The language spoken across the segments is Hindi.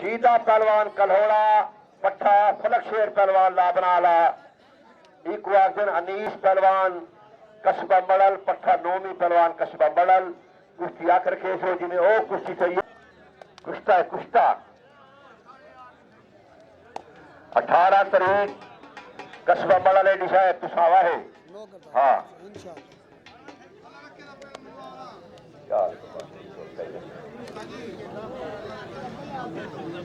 शीदा पहलवान कल्होड़ा पट्ठा फलक शेर पहलवान लाबनाला इको आखन अनीस पहलवान कस्बा मड़ल पट्ठा नोमी पहलवान कस्बा मड़ल कुश्ती आकर के सो जिन्हें ओ कुश्ती चाहिए कुश्ता है कुश्ता 18 तारीख कस्बा मड़ल है दिशा है पिशावा है। हाँ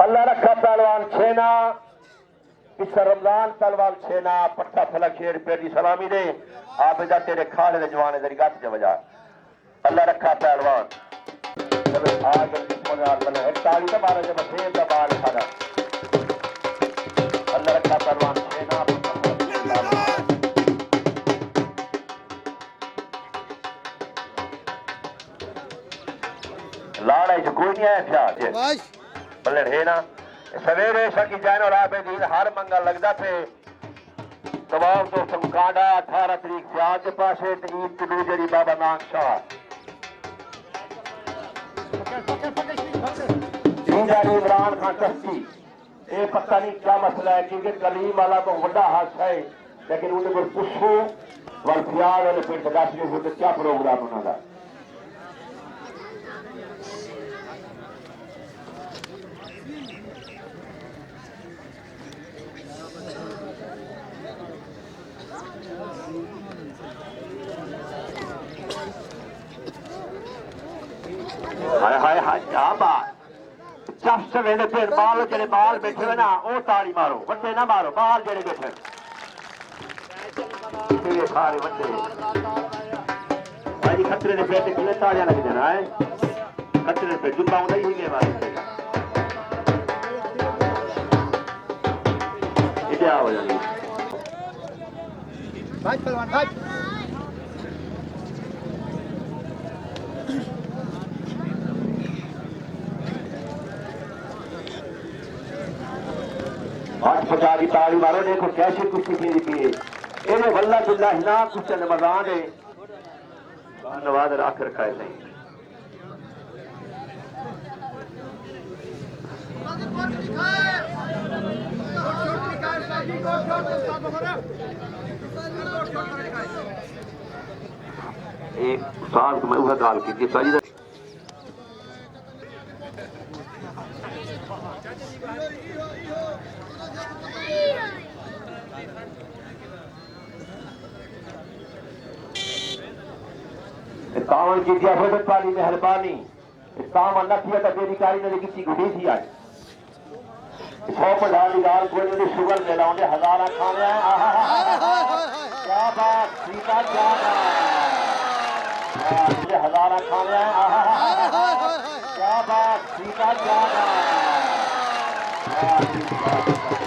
अल्लाह रखा पहलवान छेना पिछला रमजान पहलवान छेना पट्टा फलक शेर पेरी सलामी दे आबिदा तेरे खाले दे जवाने दे गत च वजा अल्लाह रखा पहलवान चलो आज मजार बने ताली दा बारे जब शेर दा बाल खादा अल्लाह रखा पहलवान छेना लाड़ा जो कोई नहीं आया क्या बल्ले है ना सवेरे शकी जैन और आबेदीन हर मंगल लगता थे तमाम दोस्तों कांडा 18 तारीख से आज के पास ईद तलू जरी बाबा नाग शाह इमरान खान चश्ती ये पता नहीं क्या मसला है क्योंकि कलीम वाला तो बड़ा हादसा है लेकिन उन्हें को पुछो वरफियाल वाले पिंड दस जो क्या प्रोग्राम उन्होंने हाय हाय हाय क्या बात चफ्स वेले फिर बाल जेडे बाल बैठे हुए ना वो ताड़ी मारो वड्डे ना मारो बाल जेडे बैठे ये सारे वड्डे भाई खतरे ने पेट किले ताड़ियां लग जाना है खतरे पे जुब्बा उड़ा ही है मारे ये क्या हो जाएगी भाई पहलवान भाई आज पचा की ताली मारो देखो कैसे कुश्ती खेली थी इन्हें वल्ला बिल्ला हिना कुछ मजान है धन्यवाद रख रखा है नहीं एक साल तो मैं वह गाल की सारी कावन की जियाफत वाली मेहरबानी काम अल्लाह की तेरी कारी ने की गुड़ी थी आज 150 की गाल कोई नहीं शुगर ले लाओगे हजारा खाने क्या बात सीता क्या बात हजारा खाने क्या बात सीता क्या बात